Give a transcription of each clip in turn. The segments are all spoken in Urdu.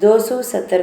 270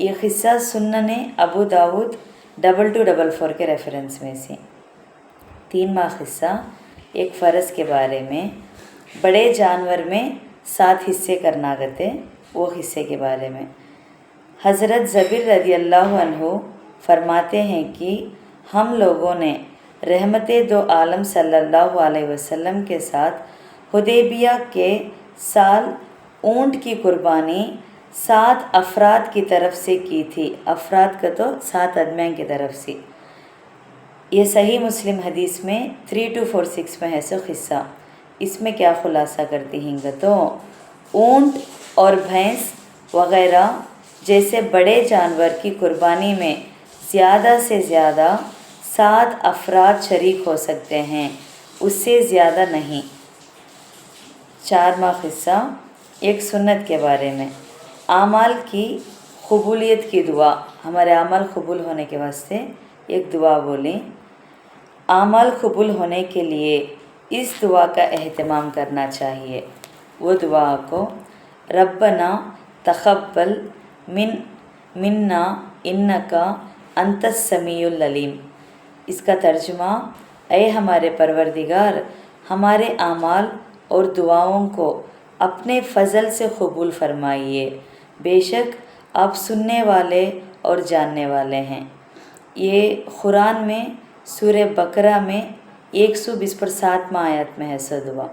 یہ قصہ سنن ابو داود 2244 کے ریفرنس میں سے۔ 3واں قصہ ایک فرض کے بارے میں، بڑے جانور میں 7 حصے کرنا گتے، وہ حصے کے بارے میں۔ حضرت زبیر رضی اللہ عنہ فرماتے ہیں کہ ہم لوگوں نے رحمت دو عالم صلی اللہ علیہ وسلم کے ساتھ حدیبیہ کے سال اونٹ کی قربانی 7 افراد کی طرف سے کی تھی۔ افراد کا تو 7 آدمیوں کی طرف سے۔ یہ صحیح مسلم حدیث میں 3246 میں ہے سو قصہ۔ اس میں کیا خلاصہ کرتی ہیں گا تو اونٹ اور بھینس وغیرہ جیسے بڑے جانور کی قربانی میں زیادہ سے زیادہ 7 افراد شریک ہو سکتے ہیں، اس سے زیادہ نہیں۔ 4واں قصہ ایک سنت کے بارے میں، اعمال کی قبولیت کی دعا۔ ہمارے اعمال قبول ہونے کے واسطے ایک دعا بولیں۔ اعمال قبول ہونے کے لیے اس دعا کا اہتمام کرنا چاہیے۔ وہ دعا کو ربنا تقبل منا انکا انت السمیع العلیم۔ اس کا ترجمہ، اے ہمارے پروردگار، ہمارے اعمال اور دعاؤں کو اپنے فضل سے قبول فرمائیے، بے شک آپ سننے والے اور جاننے والے ہیں۔ یہ قرآن میں سورہ بقرہ میں 120 پر 7واں آیت میں ہے سو دعا۔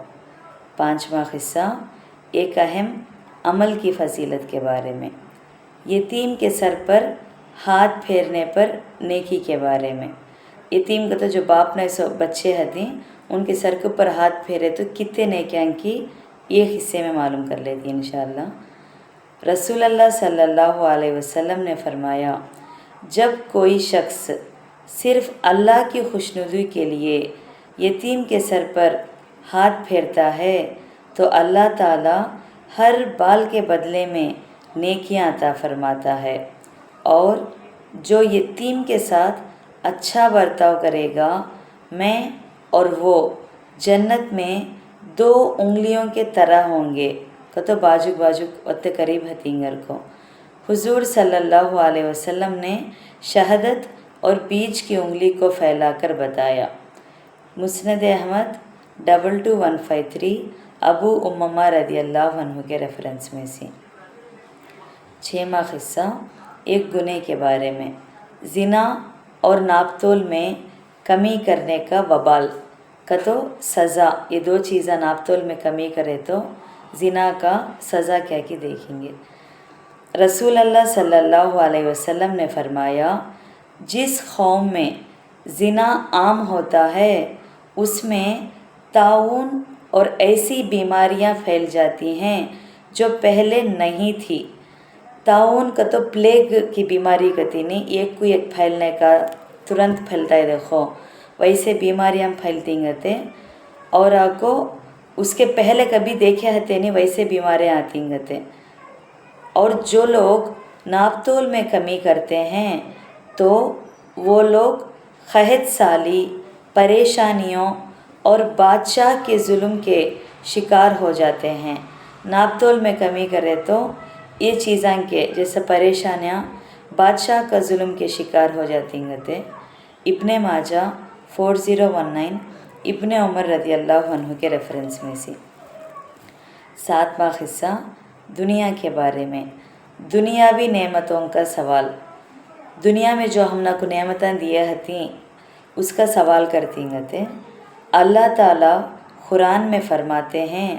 5واں قصہ ایک اہم عمل کی فضیلت کے بارے میں، یتیم کے سر پر ہاتھ پھیرنے پر نیکی کے بارے میں۔ یتیم کا تو جو باپ نے سو بچے ہیں ان کے سر کے اوپر ہاتھ پھیرے تو کتنے نیکیاں کی، یہ حصے میں معلوم کر لیتی انشاءاللہ۔ رسول اللہ صلی اللہ علیہ وسلم نے فرمایا، جب کوئی شخص صرف اللہ کی خوشنودی کے لیے یتیم کے سر پر ہاتھ پھیرتا ہے تو اللہ تعالی ہر بال کے بدلے میں نیکیاں عطا فرماتا ہے، اور جو یتیم کے ساتھ اچھا برتاؤ کرے گا میں اور وہ جنت میں 2 انگلیوں کے طرح ہوں گے، تو باجو ات قریب ہتینگر کو۔ حضور صلی اللہ علیہ وسلم نے شہادت اور بیج کی انگلی کو پھیلا کر بتایا۔ مسند احمد 22153 ابو امامہ رضی اللہ عنہ کے ریفرنس میں سے۔ 6واں قصہ ایک گناہ کے بارے میں، زنا اور ناپ تول میں کمی کرنے کا وبال کا تو سزا۔ یہ 2 چیزیں ناپ تول میں کمی کرے تو زنا کا سزا کیا کی دیکھیں گے۔ رسول اللہ صلی اللہ علیہ وسلم نے فرمایا، جس قوم میں زنا عام ہوتا ہے اس میں طاعون اور ایسی بیماریاں پھیل جاتی ہیں جو پہلے نہیں تھی۔ طاعون کا تو پلیگ کی بیماری کہتی نہیں، ایک کو ایک پھیلنے کا ترنت پھیلتا ہے، دیکھو ویسے بیماریاں پھیلتی گتے، اور آپ کو اس کے پہلے کبھی دیکھے ہتے نہیں ویسے بیماریاں آتی گتے۔ اور جو لوگ ناپ تول میں کمی کرتے ہیں تو وہ لوگ قحط سالی، پریشانیوں اور بادشاہ کے ظلم کے شکار ہو جاتے ہیں۔ ناپ تول میں کمی کرے تو یہ چیزاں کے جیسے پریشانیاں، بادشاہ کا ظلم کے شکار ہو جاتی گتے۔ ابن ماجہ 4019 ابن عمر رضی اللہ عنہ کے ریفرنس میں سے۔ 7واں قصہ دنیا کے بارے میں، دنیاوی نعمتوں کا سوال۔ دنیا میں جو ہم نے کو نعمتیں دیے ہتیں اس کا سوال کرتی گتے۔ اللہ تعالیٰ قرآن میں فرماتے ہیں،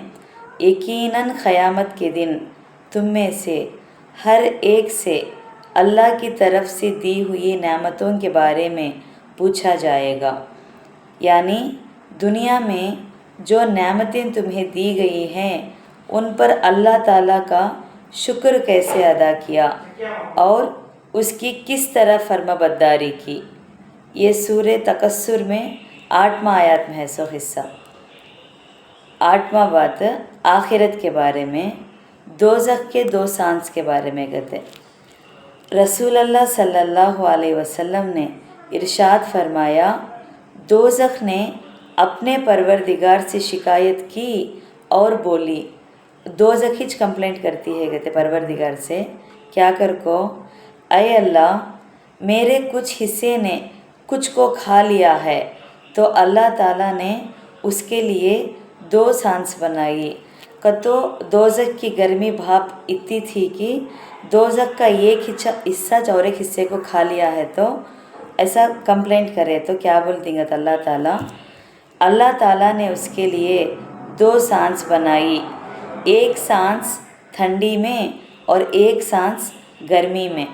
یقیناً قیامت کے دن تم میں سے ہر ایک سے اللہ کی طرف سے دی ہوئی نعمتوں کے بارے میں پوچھا جائے گا، یعنی دنیا میں جو نعمتیں تمہیں دی گئی ہیں ان پر اللہ تعالیٰ کا شکر کیسے ادا کیا اور اس کی کس طرح فرما برداری کی۔ یہ سورہ تکثر میں 8واں آیات میں ہے سو حصہ۔ 8واں بات آخرت کے بارے میں، دوزخ کے 2 سانس کے بارے میں کہتے۔ رسول اللہ صلی اللہ علیہ وسلم نے ارشاد فرمایا، دوزخ نے اپنے پروردگار سے شکایت کی اور بولی، دوزخ ہچ کمپلینٹ کرتی ہے کہتے پروردگار سے، کیا کر کو اے اللہ میرے کچھ حصے نے کچھ کو کھا لیا ہے، تو اللہ تعالیٰ نے اس کے لیے 2 سانس بنائی تو دوزخ کی گرمی بھاپ اتنی تھی کہ دوزخ کا ایک حصہ اور ایک حصے کو کھا لیا ہے، تو ایسا کمپلینٹ کرے تو کیا بولتی گا اللہ تعالیٰ نے اس کے لیے 2 سانس بنائی، ایک سانس ٹھنڈی میں اور ایک سانس گرمی میں۔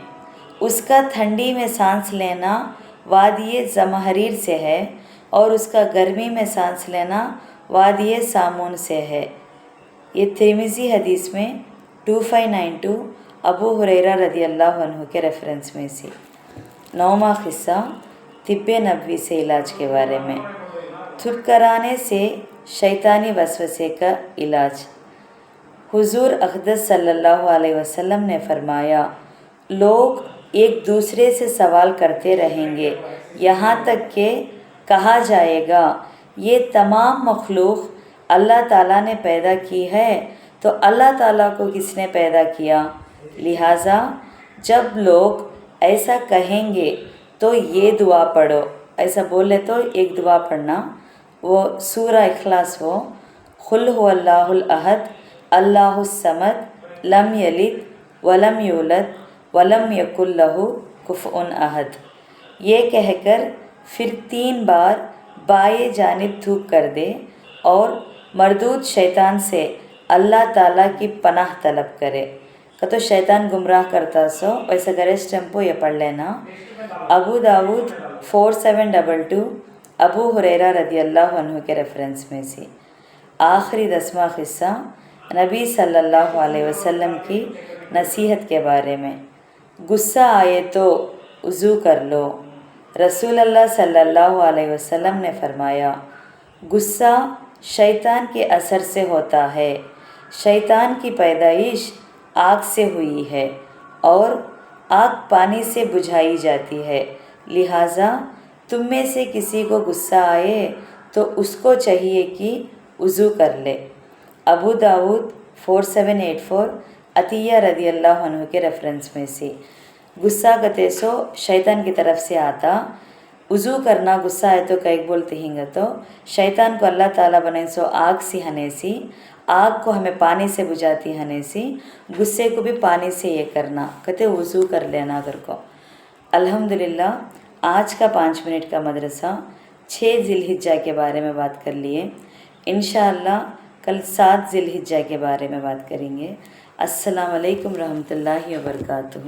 اس کا ٹھنڈی میں سانس لینا وادی زمہریر سے ہے اور اس کا گرمی میں سانس لینا وادی سامون سے ہے۔ یہ ترمذی حدیث میں 2592 ابو ہریرہ رضی اللہ عنہ کے ریفرنس میں سے۔ 9واں قصہ طب نبوی سے علاج کے بارے میں۔ تھرکرانے سے شیطانی وسوسے کا علاج۔ حضور اقدس صلی اللہ علیہ وسلم نے فرمایا، لوگ ایک دوسرے سے سوال کرتے رہیں گے یہاں تک کہ کہا جائے گا یہ تمام مخلوق اللہ تعالیٰ نے پیدا کی ہے، تو اللہ تعالیٰ کو کس نے پیدا کیا؟ لہٰذا جب لوگ ایسا کہیں گے تو یہ دعا پڑھو۔ ایسا بولے تو ایک دعا پڑھنا، وہ سورہ اخلاص ہو، قل هو اللہ الاحد اللہ الصمد لم یلد ولم یولد ولم یکن لہ کفؤ احد، یہ کہہ کر پھر 3 بار بائیں جانب تھوک کر دے اور مردود شیطان سے اللہ تعالیٰ کی پناہ طلب کرے۔ تو شیطان گمراہ کرتا سو ویسا کرے ٹیمپو یہ پڑھ لینا۔ ابو داود 4722 ابو ہریرہ رضی اللہ عنہ کے ریفرنس میں سے۔ آخری 10واں قصہ نبی صلی اللہ علیہ وسلم کی نصیحت کے بارے میں۔ غصہ آئے تو وضو کر لو۔ رسول اللہ صلی اللہ علیہ وسلم نے فرمایا، غصہ شیطان کے اثر سے ہوتا ہے۔ شیطان کی پیدائش آگ سے ہوئی ہے اور آگ پانی سے بجھائی جاتی ہے، لہٰذا تم میں سے کسی کو غصہ آئے تو اس کو چاہیے کہ وضو کر لے۔ ابو داود 4784 عطیہ رضی اللہ عنہ کے ریفرنس میں سے۔ غصہ کتے سو شیطان کی طرف سے آتا، وضو کرنا غصہ ہے تو کئی بولتے ہیں گے، تو شیطان کو اللہ تعالیٰ بنے سو آگ سی ہنے سی، آگ کو ہمیں پانی سے بجھاتی ہنے سی، غصے کو بھی پانی سے یہ کرنا کہتے وضو کر لینا گھر کو۔ الحمدللہ آج کا 5 منٹ کا مدرسہ 6 ذی الحجہ کے بارے میں بات کر لیے۔ انشاءاللہ کل 7 ذی الحجہ کے بارے میں بات کریں گے۔ السلام علیکم رحمۃ اللہ وبرکاتہ۔